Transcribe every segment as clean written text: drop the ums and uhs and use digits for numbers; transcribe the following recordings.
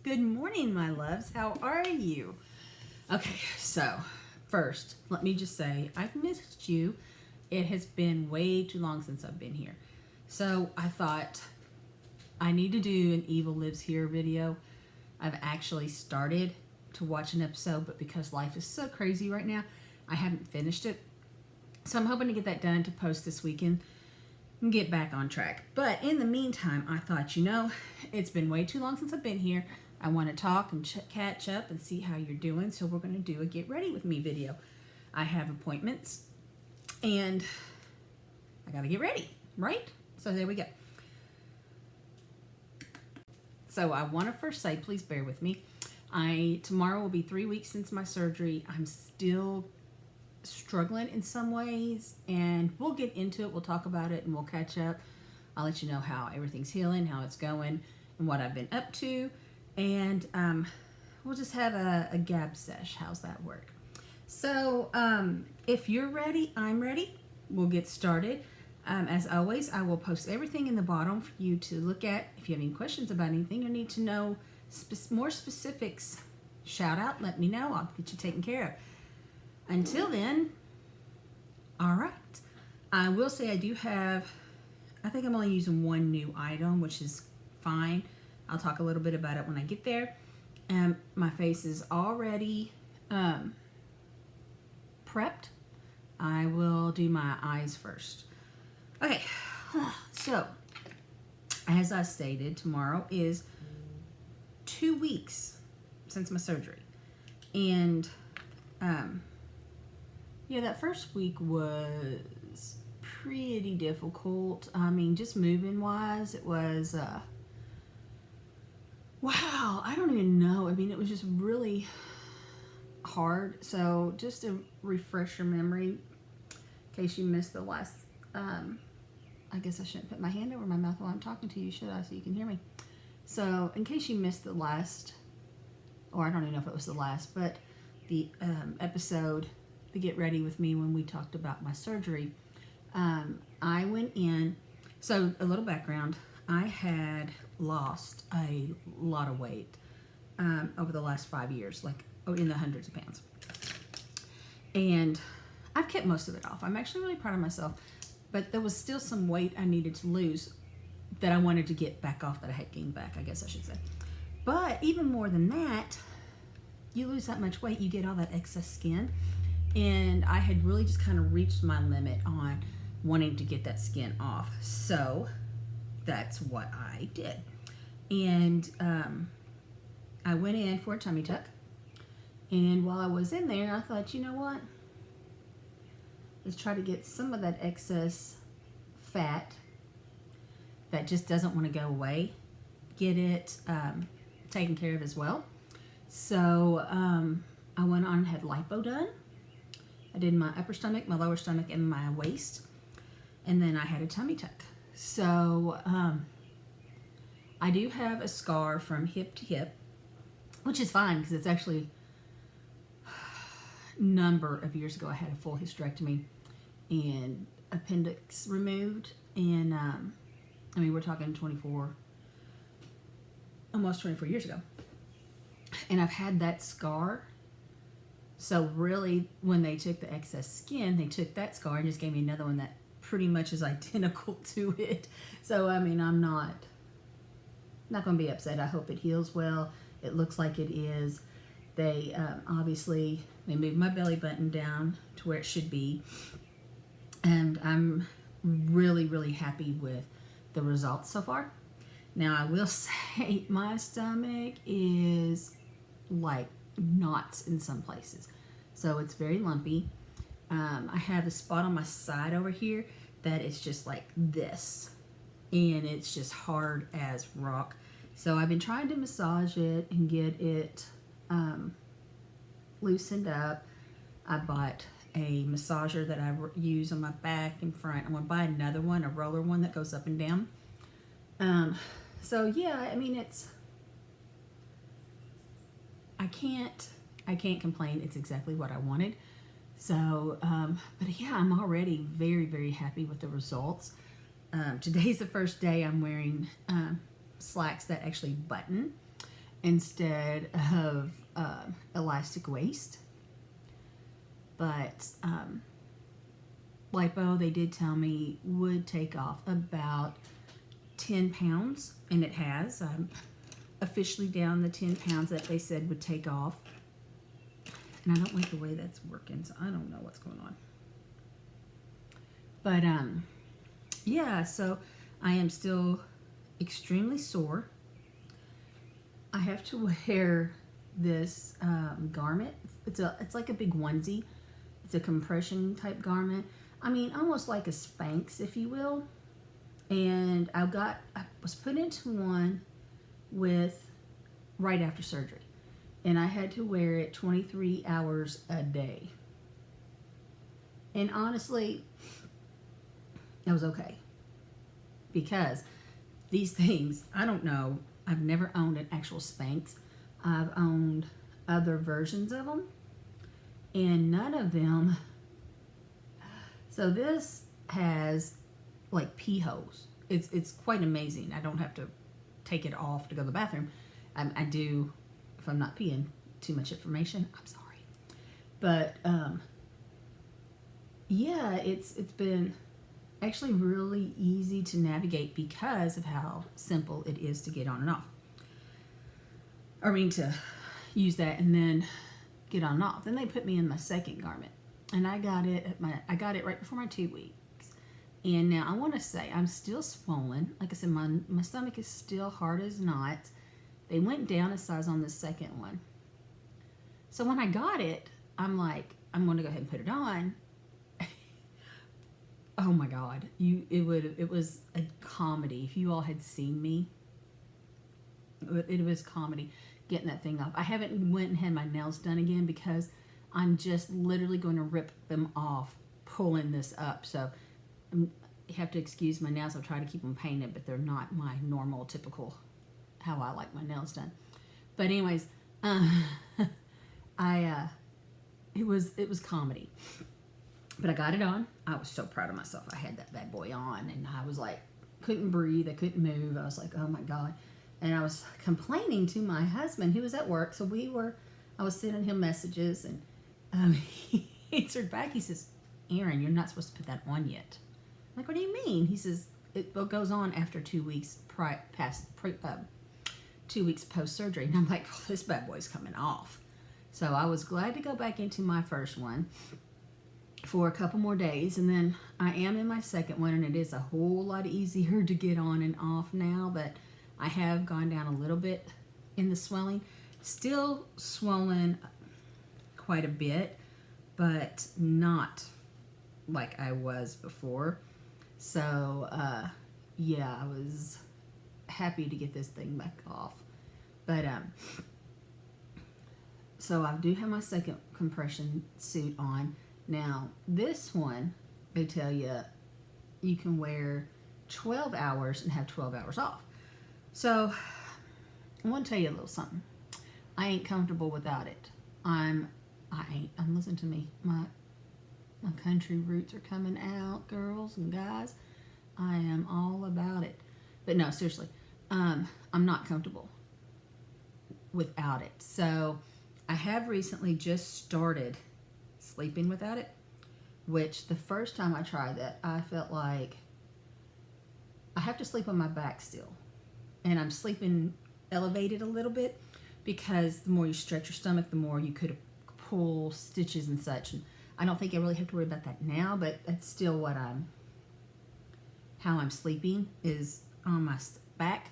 Good morning, my loves. How are you? Okay, so first, let me just say I've missed you. It has been way too long since I've been here. So I thought I need to do an Evil Lives Here video. I've actually started to watch an episode, but because life is so crazy right now, I haven't finished it. So I'm hoping to get that done to post this weekend and get back on track. But in the meantime, I thought, it's been way too long since I've been here. I want to talk and catch up and see how you're doing. So we're going to do a get ready with me video. I have appointments and I got to get ready, right? So there we go. So I want to first say, please bear with me. Tomorrow will be 3 weeks since my surgery. I'm still struggling in some ways, and we'll get into it. We'll talk about it and we'll catch up. I'll let you know how everything's healing, how it's going, and what I've been up to. And we'll just have a gab sesh. How's that work? So if you're ready, I'm ready. We'll get started. As always, I will post everything in the bottom for you to look at. If you have any questions about anything or need to know more specifics, shout out, let me know. I'll get you taken care of. Until then, all right. I will say I think I'm only using one new item, which is fine. I'll talk a little bit about it when I get there. My face is already prepped. I will do my eyes first. Okay, so as I stated, tomorrow is 2 weeks since my surgery. And yeah, that first week was pretty difficult. I mean, just moving wise, it was, wow, I don't even know. I mean, it was just really hard. So just to refresh your memory, in case you missed the last, I guess I shouldn't put my hand over my mouth while I'm talking to you, should I? So you can hear me. So in case you missed the last, or I don't even know if it was the last, but the episode, the Get Ready With Me, when we talked about my surgery, I went in. So a little background, I had lost a lot of weight over the last 5 years, like in the hundreds of pounds. And I've kept most of it off. I'm actually really proud of myself, but there was still some weight I needed to lose that I wanted to get back off, that I had gained back, I guess I should say. But even more than that, you lose that much weight, you get all that excess skin. And I had really just kind of reached my limit on wanting to get that skin off. So that's what I did. And I went in for a tummy tuck. And while I was in there, I thought, you know what? Let's try to get some of that excess fat that just doesn't want to go away, get it taken care of as well. So I went on and had lipo done. I did my upper stomach, my lower stomach, and my waist. And then I had a tummy tuck. So I do have a scar from hip to hip, which is fine because it's actually a number of years ago I had a full hysterectomy and appendix removed. And I mean, we're talking almost 24 years ago. And I've had that scar. So really, when they took the excess skin, they took that scar and just gave me another one that pretty much is identical to it. So, I mean, I'm not going to be upset. I hope it heals well. It looks like it is. They obviously, they moved my belly button down to where it should be. And I'm really, really happy with the results so far. Now, I will say my stomach is like knots in some places. So it's very lumpy. I have a spot on my side over here that is just like this. And it's just hard as rock. So I've been trying to massage it and get it loosened up. I bought a massager that I use on my back and front. I'm going to buy another one, a roller one that goes up and down. So yeah, I mean, I can't complain. It's exactly what I wanted. So, but yeah, I'm already very, very happy with the results. Today's the first day I'm wearing slacks that actually button. instead of elastic waist. But lipo, they did tell me, would take off about 10 pounds, and it has. I'm officially down the 10 pounds that they said would take off. And I don't like the way that's working, so I don't know what's going on. But yeah, so I am still extremely sore. I have to wear this garment. It's like a big onesie. It's a compression type garment. I mean, almost like a Spanx, if you will. And I was put into one right after surgery. And I had to wear it 23 hours a day. And honestly, it was okay. Because these things, I don't know, I've never owned an actual Spanx. I've owned other versions of them. And none of them. So this has like pee holes. It's quite amazing. I don't have to take it off to go to the bathroom. I do if I'm not peeing. Too much information. I'm sorry. But yeah, it's been actually really easy to navigate because of how simple it is to get on and off. I mean, to use that and then get on and off. Then they put me in my second garment, and I got it right before my 2 weeks. And now I want to say I'm still swollen. Like I said, my stomach is still hard as knots. They went down a size on the second one. So when I got it, I'm like, I'm going to go ahead and put it on. Oh my God. It was a comedy. If you all had seen me, it was comedy getting that thing off. I haven't went and had my nails done again because I'm just literally going to rip them off pulling this up. So you have to excuse my nails. I'll try to keep them painted, but they're not my normal, typical, how I like my nails done. But anyways, it was comedy. But I got it on. I was so proud of myself. I had that bad boy on, and I was like, couldn't breathe. I couldn't move. I was like, oh my God. And I was complaining to my husband, who was at work. So I was sending him messages, and he answered back. He says, Erin, you're not supposed to put that on yet. I'm like, what do you mean? He says, it goes on after 2 weeks 2 weeks post-surgery. And I'm like, well, this bad boy's coming off. So I was glad to go back into my first one for a couple more days, and then I am in my second one, and it is a whole lot easier to get on and off now, but I have gone down a little bit in the swelling. Still swollen quite a bit, but not like I was before. So yeah, I was happy to get this thing back off. But so I do have my second compression suit on. Now, this one, they tell you can wear 12 hours and have 12 hours off. So, I want to tell you a little something. I ain't comfortable without it. Listen to me. My country roots are coming out, girls and guys. I am all about it. But no, seriously, I'm not comfortable without it. So, I have recently just started sleeping without it, which the first time I tried that, I felt like I have to sleep on my back still, and I'm sleeping elevated a little bit because the more you stretch your stomach, the more you could pull stitches and such. And I don't think I really have to worry about that now, but that's still how I'm sleeping is on my back,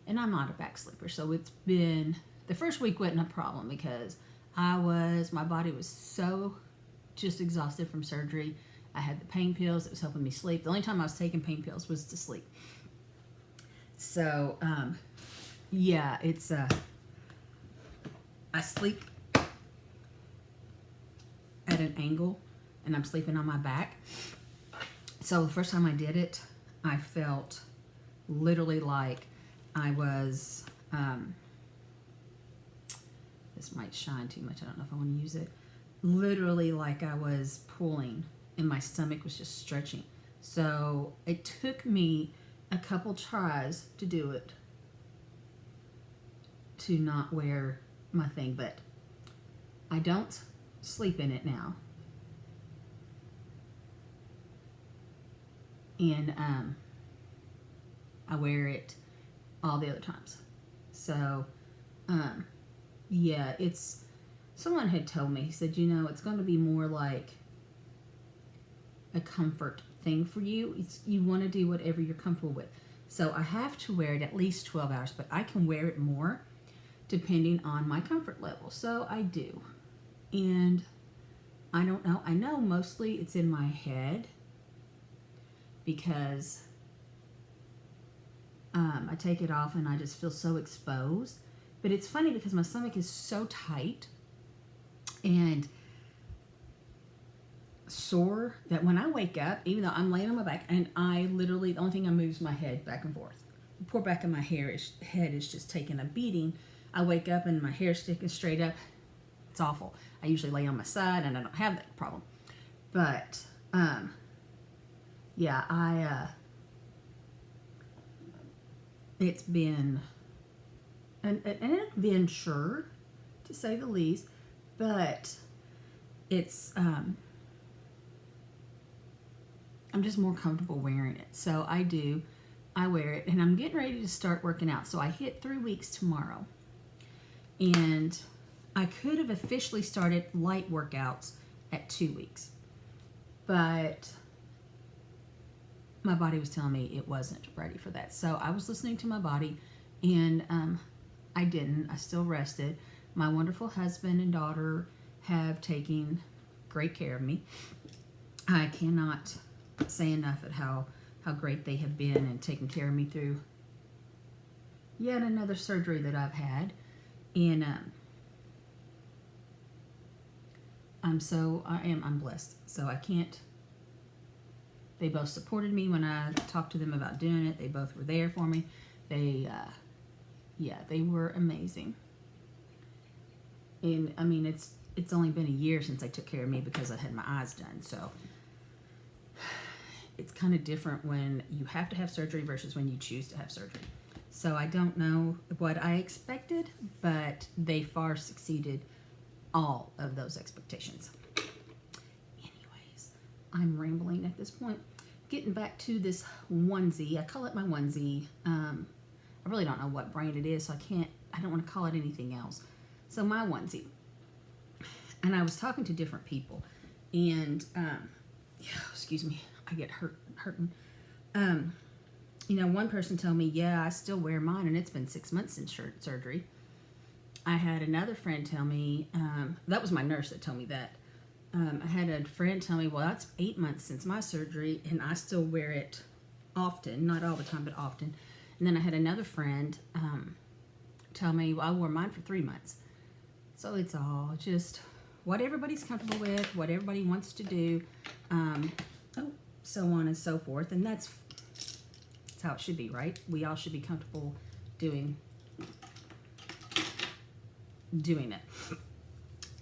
and I'm not a back sleeper. So it's been, the first week wasn't a problem because my body was so just exhausted from surgery. I had the pain pills that was helping me sleep. The only time I was taking pain pills was to sleep. So, yeah, it's, I sleep at an angle, and I'm sleeping on my back. So the first time I did it, I felt literally like I was, this might shine too much. I don't know if I want to use it. Literally like I was pulling, and my stomach was just stretching. So it took me a couple tries to do it. to not wear my thing, but I don't sleep in it now. And I wear it all the other times. So yeah, it's, someone had told me, he said, you know, it's going to be more like a comfort thing for you. You want to do whatever you're comfortable with. So I have to wear it at least 12 hours, but I can wear it more depending on my comfort level. So I do. And I don't know. I know mostly it's in my head because I take it off and I just feel so exposed. But it's funny because my stomach is so tight and sore that when I wake up, even though I'm laying on my back, and I literally, the only thing I move is my head back and forth. The poor back of my head is just taking a beating. I wake up and my hair's sticking straight up. It's awful. I usually lay on my side and I don't have that problem. But, yeah, it's been an adventure, to say the least, but it's, I'm just more comfortable wearing it. So I wear it, and I'm getting ready to start working out. So I hit 3 weeks tomorrow. And I could have officially started light workouts at 2 weeks. But my body was telling me it wasn't ready for that. So I was listening to my body, and I didn't. I still rested. My wonderful husband and daughter have taken great care of me. I cannot say enough at how great they have been and taking care of me through yet another surgery that I've had. And I'm blessed. So I can't, they both supported me when I talked to them about doing it. They both were there for me. They were amazing. And I mean, it's only been a year since they took care of me because I had my eyes done. So it's kind of different when you have to have surgery versus when you choose to have surgery. So I don't know what I expected, but they far succeeded all of those expectations. Anyways, I'm rambling at this point. Getting back to this onesie. I call it my onesie. I really don't know what brand it is, so I don't want to call it anything else. So my onesie. And I was talking to different people, and excuse me, I get hurting. You know, one person told me, yeah, I still wear mine, and it's been 6 months since surgery. I had another friend tell me, that was my nurse that told me that. I had a friend tell me, well, that's 8 months since my surgery, and I still wear it often, not all the time, but often. And then I had another friend tell me, well, I wore mine for 3 months. So it's all just what everybody's comfortable with, what everybody wants to do, so on and so forth. And that's how it should be, right? We all should be comfortable doing it.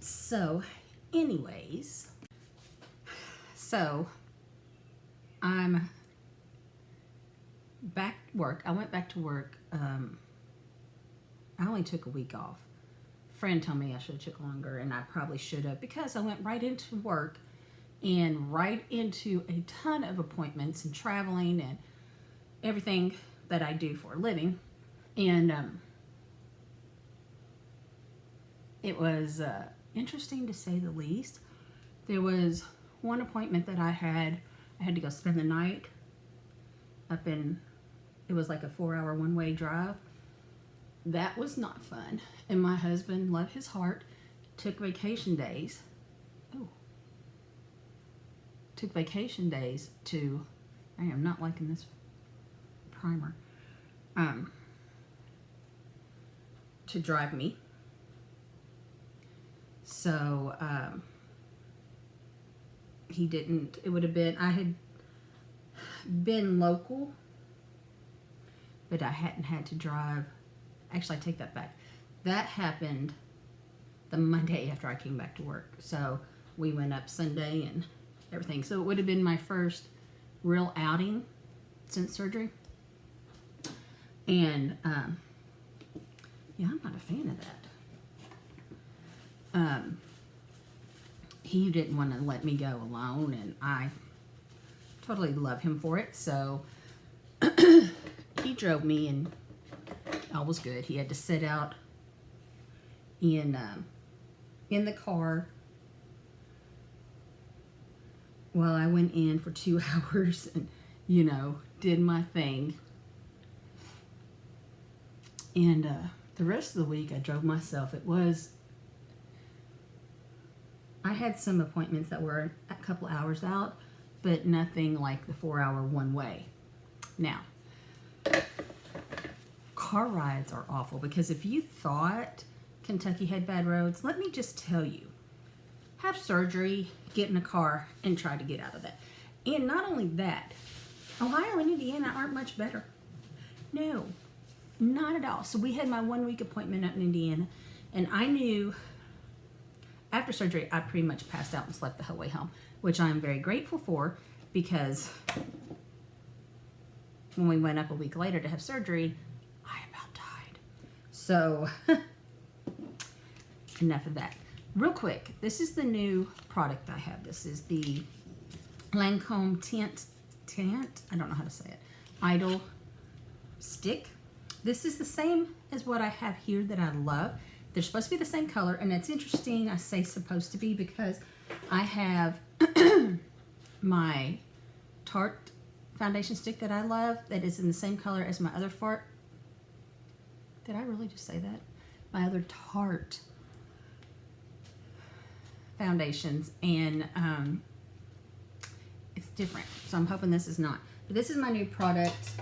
So, anyways, so I'm back to work. I went back to work. I only took a week off. A friend told me I should have took longer, and I probably should have, because I went right into work and right into a ton of appointments and traveling and everything that I do for a living. And it was interesting, to say the least. There was one appointment that I had to go spend the night up in, it was like a 4-hour one-way drive. That was not fun. And my husband, love his heart, took vacation days. Took vacation days to, I am not liking this primer, to drive me. So he didn't, it would have been, I had been local, but I hadn't had to drive. Actually, I take that back. That happened the Monday after I came back to work. So we went up Sunday and everything. So it would have been my first real outing since surgery. And Yeah, I'm not a fan of that. He didn't want to let me go alone, and I totally love him for it. So he drove me, and all was good. He had to sit out in the car while I went in for 2 hours and, you know, did my thing. And the rest of the week I drove myself. I had some appointments that were a couple hours out, but nothing like the 4-hour one way. Now, car rides are awful, because if you thought Kentucky had bad roads, let me just tell you, have surgery, get in a car, and try to get out of that. And not only that, Ohio and Indiana aren't much better. No, not at all. So we had my 1-week appointment out in Indiana, and I knew after surgery I pretty much passed out and slept the whole way home, which I'm very grateful for, because when we went up a week later to have surgery, I about died. So enough of that. Real quick, this is the new product I have. This is the Lancôme Tiente, I don't know how to say it, Idol Stick. This is the same as what I have here that I love. They're supposed to be the same color, and it's interesting I say supposed to be, because I have my Tarte foundation stick that I love that is in the same color as my other did I really just say that? My other Tarte foundations, and it's different, so I'm hoping this is not. But this is my new product,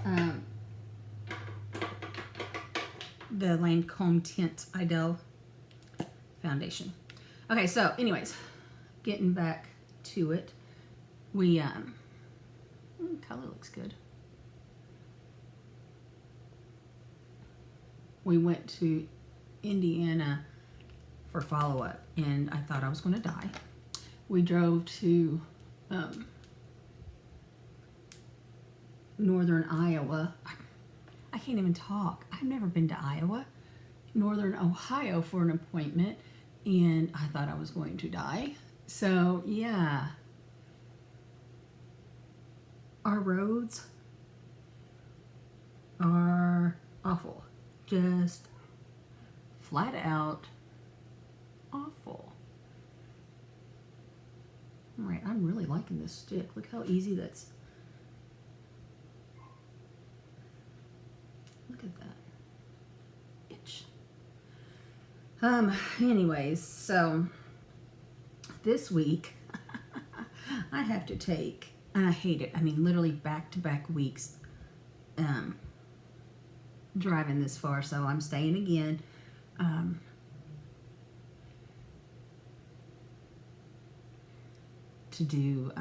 the Lancôme Tint Idol foundation. Okay, so anyways, getting back to it, we color looks good. We went to Indiana for follow-up, and I thought I was going to die. We drove to northern Iowa. I can't even talk. I've never been to Iowa. Northern Ohio for an appointment, and I thought I was going to die. So yeah, our roads are awful. Just flat out awful. All right, I'm really liking this stick. Look how easy that's. Look at that itch. Anyways, so this week I have to take, and I hate it, I mean literally back-to-back weeks driving this far, so I'm staying again. To do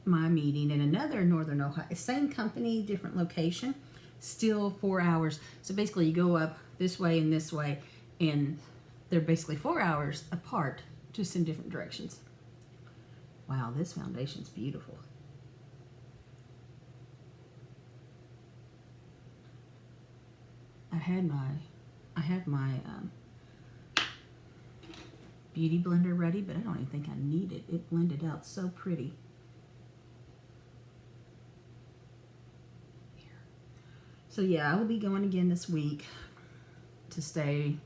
my meeting in another Northern Ohio, same company, different location, still 4 hours. So basically you go up this way, and they're basically 4 hours apart, just in different directions. Wow, this foundation's beautiful. I have my beauty blender ready, but I don't even think I need it. It blended out so pretty. Here. So yeah, I will be going again this week to stay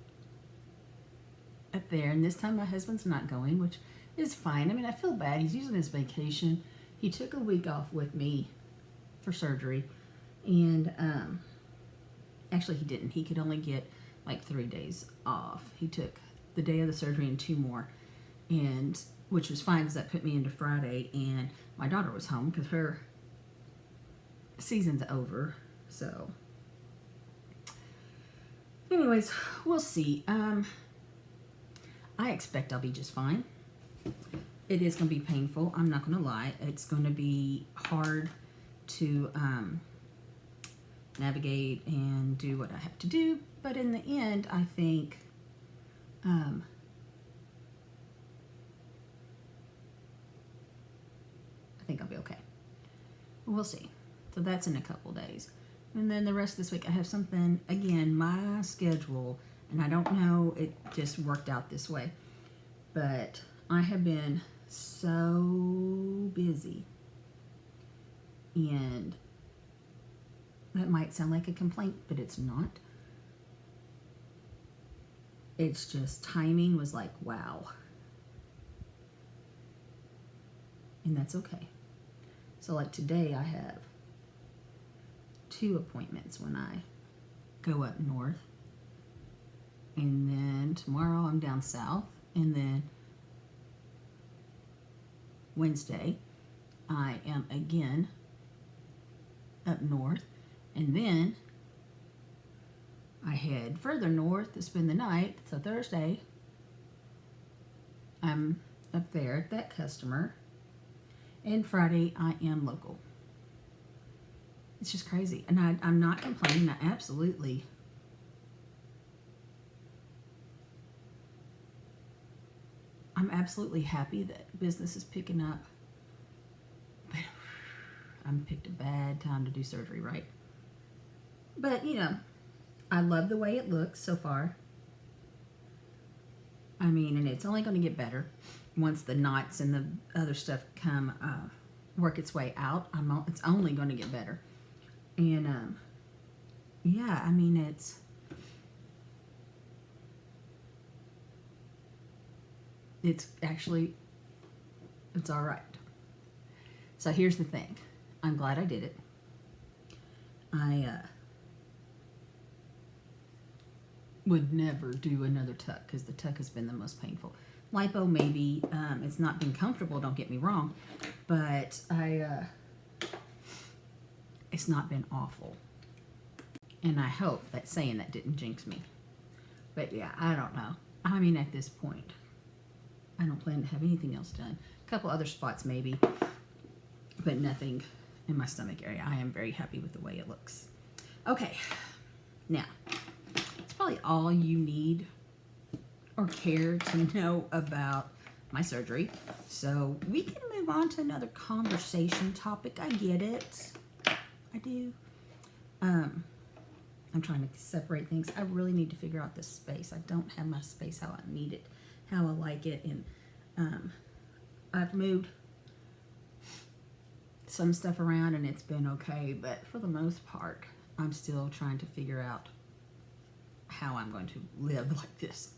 up there, and this time my husband's not going, which is fine. I mean, I feel bad. He's using his vacation. He took a week off with me for surgery, and actually he didn't. He could only get like 3 days off. He took the day of the surgery and 2 more, and which was fine because that put me into Friday, and my daughter was home because her season's over. So anyways, we'll see. I expect I'll be just fine. It is going to be painful, I'm not going to lie. It's going to be hard to navigate and do what I have to do, but in the end I think I'll be okay. We'll see. So that's in a couple days. And then the rest of this week, I have something, again, my schedule, and I don't know, it just worked out this way. But I have been so busy. And that might sound like a complaint, but it's not. It's just timing was like, wow. And that's okay. So like today I have 2 appointments when I go up north. And then tomorrow I'm down south. And then Wednesday I am again up north. And then I head further north to spend the night. So Thursday I'm up there at that customer. And Friday I am local. It's just crazy. And I'm not complaining. I'm absolutely happy that business is picking up. But I picked a bad time to do surgery, right? But, you know, I love the way it looks so far. I mean, and it's only going to get better once the knots and the other stuff come work its way out. It's only going to get better. And, yeah, I mean, it's all right. So here's the thing. I'm glad I did it. I would never do another tuck because the tuck has been the most painful. Lipo, maybe. It's not been comfortable, don't get me wrong. But it's not been awful. And I hope that saying that didn't jinx me. But yeah, I don't know. I mean, at this point, I don't plan to have anything else done. A couple other spots maybe, but nothing in my stomach area. I am very happy with the way it looks. Okay, now, it's probably all you need or care to know about my surgery. So we can move on to another conversation topic. I get it. I do. I'm trying to separate things. I really need to figure out this space. I don't have my space how I need it, how I like it. And I've moved some stuff around and it's been okay. But for the most part, I'm still trying to figure out how I'm going to live like this.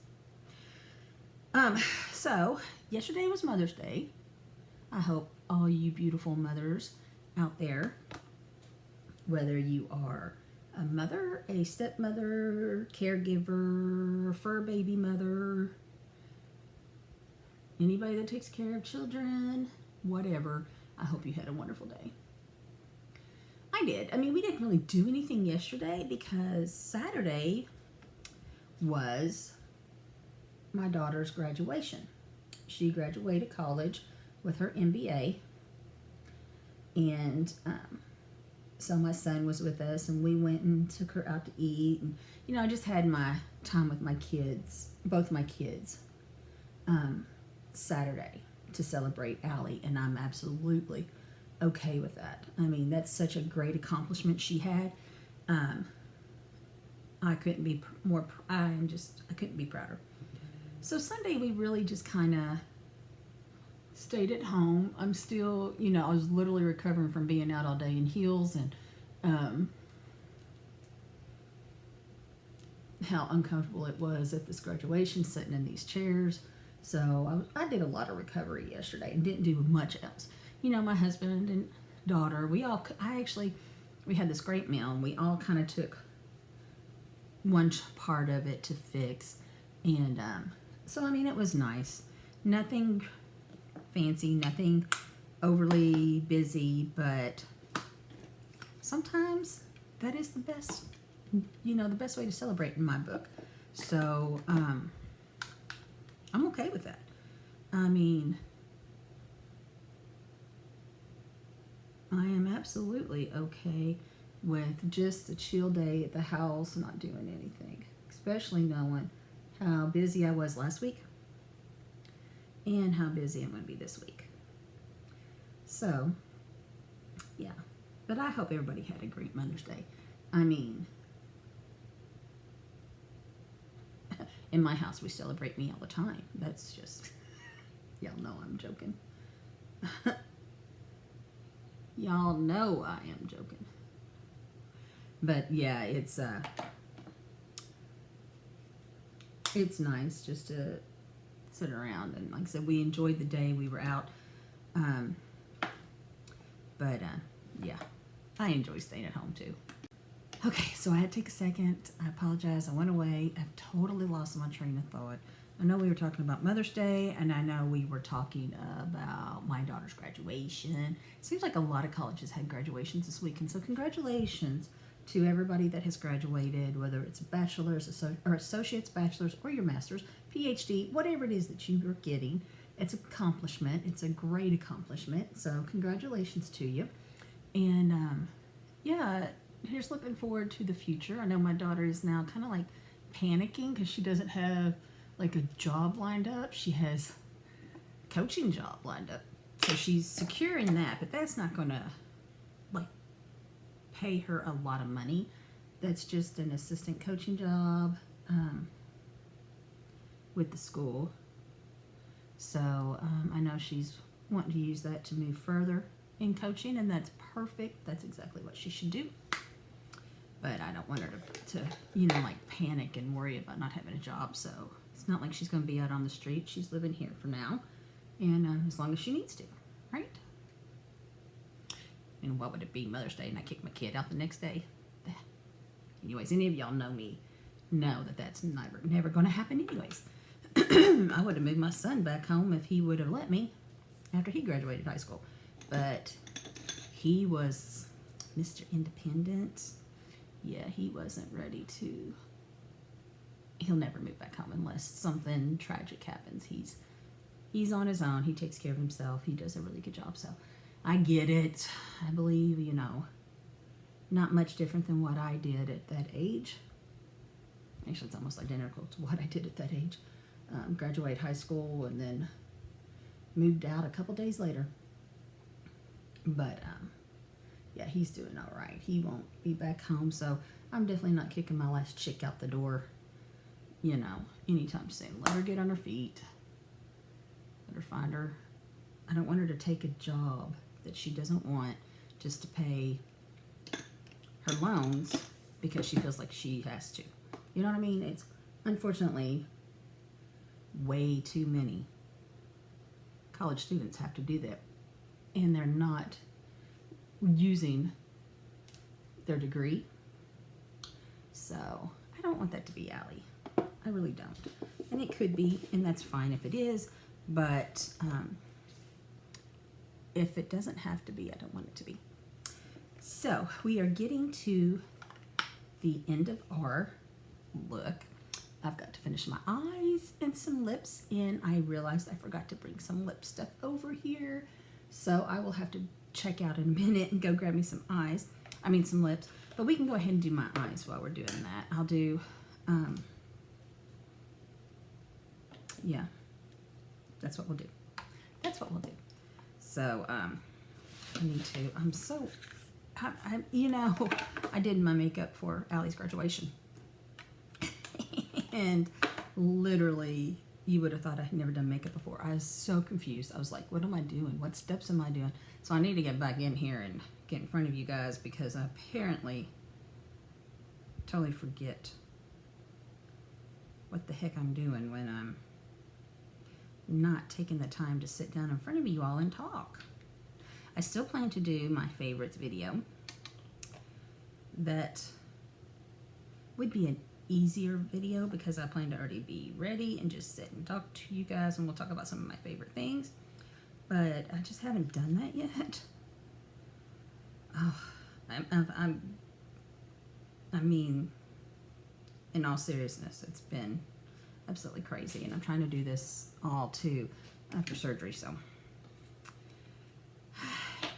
So yesterday was Mother's Day. I hope all you beautiful mothers out there, whether you are a mother, a stepmother, caregiver, fur baby mother, anybody that takes care of children, whatever, I hope you had a wonderful day. I did. I mean, we didn't really do anything yesterday because Saturday was my daughter's graduation. She graduated college with her MBA, and so my son was with us, and we went and took her out to eat, and you know, I just had my time with my kids, both my kids, Saturday to celebrate Allie, and I'm absolutely okay with that. I mean, that's such a great accomplishment she had. I couldn't be more. I couldn't be prouder. So Sunday we really just kind of stayed at home. I'm still, you know, I was literally recovering from being out all day in heels and how uncomfortable it was at this graduation sitting in these chairs. So I did a lot of recovery yesterday and didn't do much else. You know, my husband and daughter, we had this great meal and we all kind of took one part of it to fix. And so, I mean, it was nice. Nothing fancy, nothing overly busy, but sometimes that is the best, you know, the best way to celebrate in my book. So, I'm okay with that. I mean, I am absolutely okay with just a chill day at the house, not doing anything, especially knowing how busy I was last week and how busy I'm going to be this week. So, yeah. But I hope everybody had a great Mother's Day. I mean, in my house, we celebrate me all the time. That's just, y'all know I'm joking. Y'all know I am joking. But yeah, it's nice just to sit around. And like I said, we enjoyed the day we were out. Yeah, I enjoy staying at home too. Okay, so I had to take a second. I apologize. I went away. I've totally lost my train of thought. I know we were talking about Mother's Day, and I know we were talking about my daughter's graduation. It seems like a lot of colleges had graduations this week, and so congratulations to everybody that has graduated, whether it's a bachelor's or associate's, bachelor's, or your master's, PhD, whatever it is that you are getting. It's an accomplishment. It's a great accomplishment. So congratulations to you. And yeah, here's looking forward to the future. I know my daughter is now kind of like panicking because she doesn't have like a job lined up. She has a coaching job lined up. So she's secure in that, but that's not going to like pay her a lot of money. That's just an assistant coaching job with the school. So I know she's wanting to use that to move further in coaching, and that's perfect. That's exactly what she should do. But I don't want her to like panic and worry about not having a job. So it's not like she's going to be out on the street. She's living here for now, and as long as she needs to, right? And what would it be, Mother's Day, and I kick my kid out the next day? Anyways, any of y'all know me, know that that's never going to happen anyways. I would have moved my son back home if he would have let me after he graduated high school. But he was Mr. Independent. Yeah, he wasn't ready to. He'll never move back home unless something tragic happens. He's on his own. He takes care of himself. He does a really good job. So I get it. I believe, not much different than what I did at that age. Actually, it's almost identical to what I did at that age. Graduated high school and then moved out a couple days later. But yeah, he's doing all right. He won't be back home, so I'm definitely not kicking my last chick out the door, anytime soon. Let her get on her feet. Let her find her. I don't want her to take a job that she doesn't want just to pay her loans because she feels like she has to. You know what I mean? It's unfortunately way too many college students have to do that, and they're not using their degree. So I don't want that to be Allie. I really don't. And it could be, and that's fine if it is, but if it doesn't have to be, I don't want it to be. So we are getting to the end of our look. I've got to finish my eyes and some lips, and I realized I forgot to bring some lip stuff over here. So I will have to check out in a minute and go grab me some some lips. But we can go ahead and do my eyes while we're doing that. I'll do, yeah, that's what we'll do. That's what we'll do. So, I did my makeup for Allie's graduation. And literally, you would have thought I had never done makeup before. I was so confused. I was like, what am I doing? What steps am I doing? So I need to get back in here and get in front of you guys because I apparently totally forget what the heck I'm doing when I'm not taking the time to sit down in front of you all and talk. I still plan to do my favorites video. That would be an easier video because I plan to already be ready and just sit and talk to you guys, and we'll talk about some of my favorite things. But I just haven't done that yet. Oh, I mean, in all seriousness, it's been absolutely crazy, and I'm trying to do this all too after surgery, so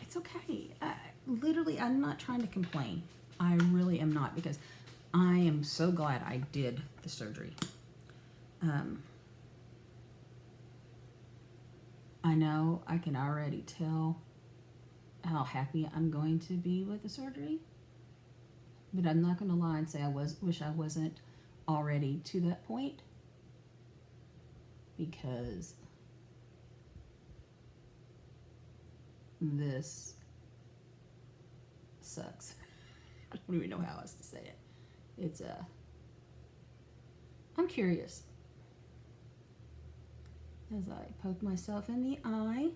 it's okay. Literally, I'm not trying to complain. I really am not, because I am so glad I did the surgery. I know I can already tell how happy I'm going to be with the surgery, But I'm not going to lie and say wish I wasn't already to that point, because this sucks. I don't even know how else to say it. It's I'm curious. As I poke myself in the eye,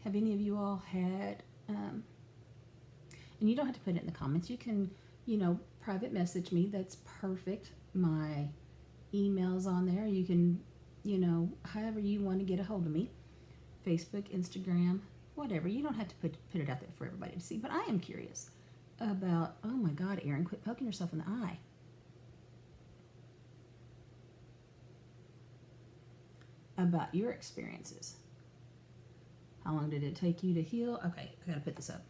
have any of you all had, and you don't have to put it in the comments, you can, private message me, that's perfect. My email's on there. You can, however you want to get a hold of me. Facebook, Instagram, whatever. You don't have to put it out there for everybody to see, but I am curious about, oh my God, Erin, quit poking yourself in the eye. About your experiences. How long did it take you to heal? Okay, I gotta put this up.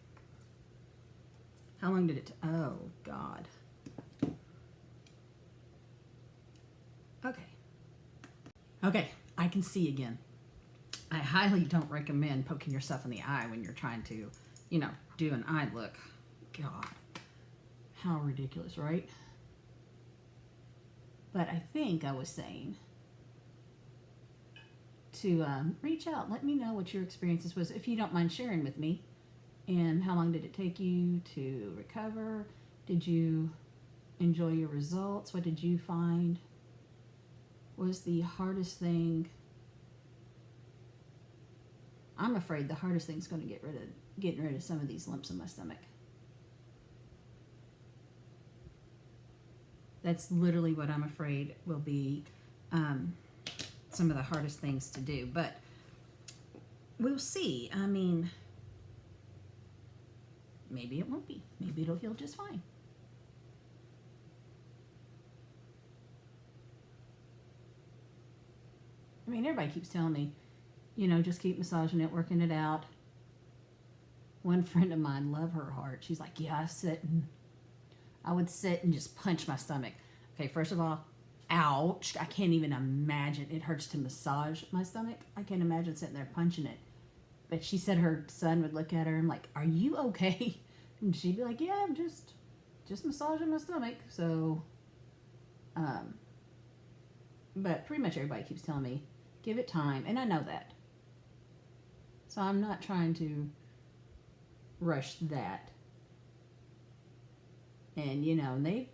How long did it oh God. Okay, I can see again. I highly don't recommend poking yourself in the eye when you're trying to, do an eye look. God, how ridiculous, right? But I think I was saying to reach out, let me know what your experiences was, if you don't mind sharing with me. And how long did it take you to recover? Did you enjoy your results? What did you find was the hardest thing? I'm afraid the hardest thing is going to getting rid of some of these lumps in my stomach. That's literally what I'm afraid will be some of the hardest things to do. But we'll see. I mean, maybe it won't be. Maybe it'll heal just fine. I mean, everybody keeps telling me, just keep massaging it, working it out. One friend of mine, love her heart, she's like, yeah, I would sit and just punch my stomach. Okay, first of all, ouch. I can't even imagine. It hurts to massage my stomach. I can't imagine sitting there punching it. But she said her son would look at her and like, are you okay? And she'd be like, yeah, I'm just massaging my stomach. So, but pretty much everybody keeps telling me, give it time. And I know that. So I'm not trying to rush that. And,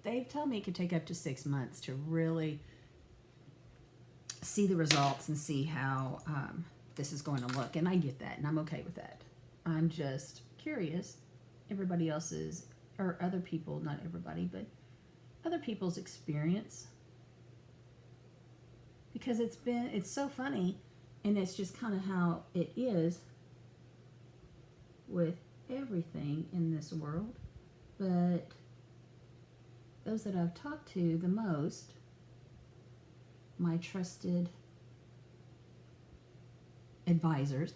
they've told me it could take up to 6 months to really see the results and see how this is going to look. And I get that, and I'm okay with that. I'm just curious. Everybody else's, or other people, not everybody, but other people's experience. Because it's so funny, and it's just kind of how it is with everything in this world. But those that I've talked to the most, my trusted advisors,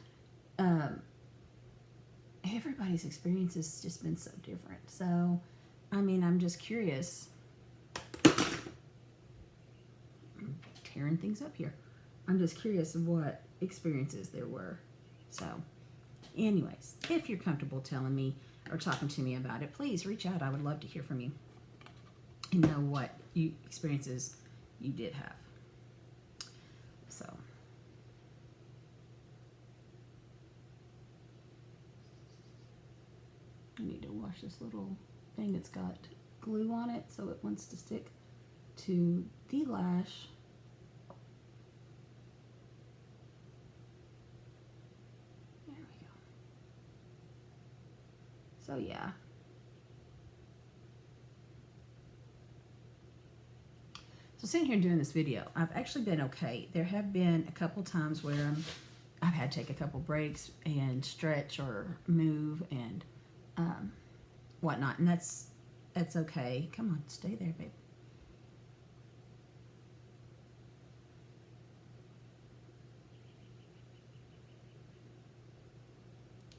everybody's experience has just been so different. So, I mean, I'm just curious. I'm tearing things up here. I'm just curious what experiences there were. So, anyways, if you're comfortable telling me or talking to me about it, please reach out. I would love to hear from you and know what experiences you did have. So, I need to wash this little thing that's got glue on it so it wants to stick to the lash. There we go. So yeah. So sitting here doing this video, I've actually been okay. There have been a couple times where I've had to take a couple breaks and stretch or move and whatnot, and that's okay. Come on, stay there, babe.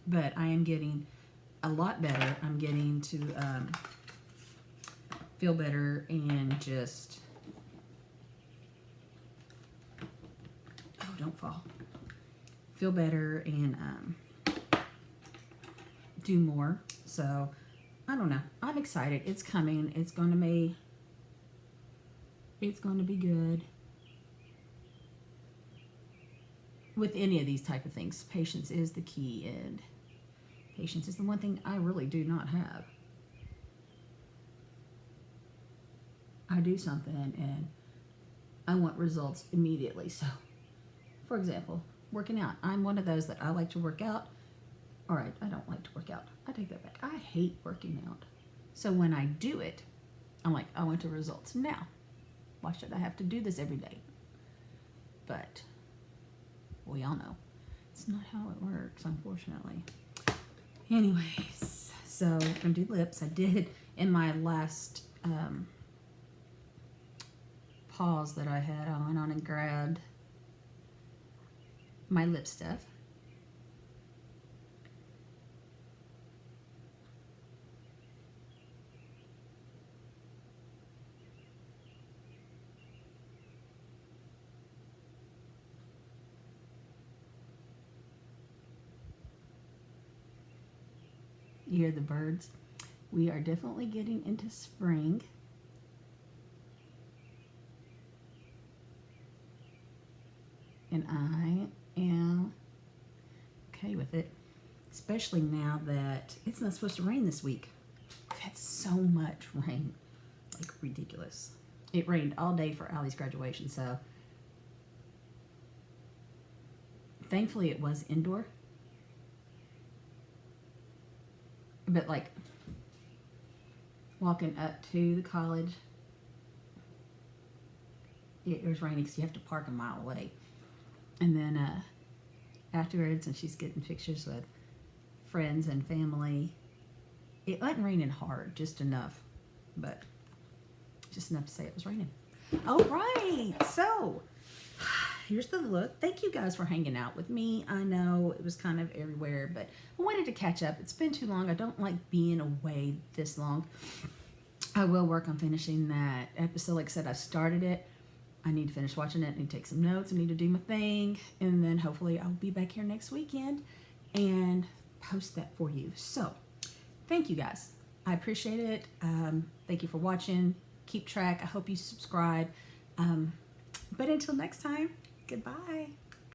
But I am getting a lot better. I'm getting to feel better and just, oh, don't fall. Feel better and do more. So I don't know. I'm excited. It's coming. It's going to be good. With any of these type of things, patience is the key, and patience is the one thing I really do not have. I do something and I want results immediately. So, for example, working out. I'm one of those that I like to work out. All right, I don't like to work out. I take that back. I hate working out. So when I do it, I'm like, I want the results now. Why should I have to do this every day? But we all know it's not how it works, unfortunately. Anyways, so I'm going to do lips. I did in my last pause that I had, I went on and grabbed my lip stuff. You hear the birds? We are definitely getting into spring. And I am okay with it, especially now that it's not supposed to rain this week. We've had so much rain, like ridiculous. It rained all day for Allie's graduation, so thankfully it was indoor. But like walking up to the college, it was raining because you have to park a mile away. And then afterwards, and she's getting pictures with friends and family, it wasn't raining hard, just enough, but just enough to say it was raining. All right, so here's the look. Thank you guys for hanging out with me. I know it was kind of everywhere, but I wanted to catch up. It's been too long. I don't like being away this long. I will work on finishing that episode. Like I said, I started it. I need to finish watching it. I need to take some notes. I need to do my thing. And then hopefully I'll be back here next weekend and post that for you. So thank you guys. I appreciate it. Thank you for watching. Keep track. I hope you subscribe. But until next time, goodbye.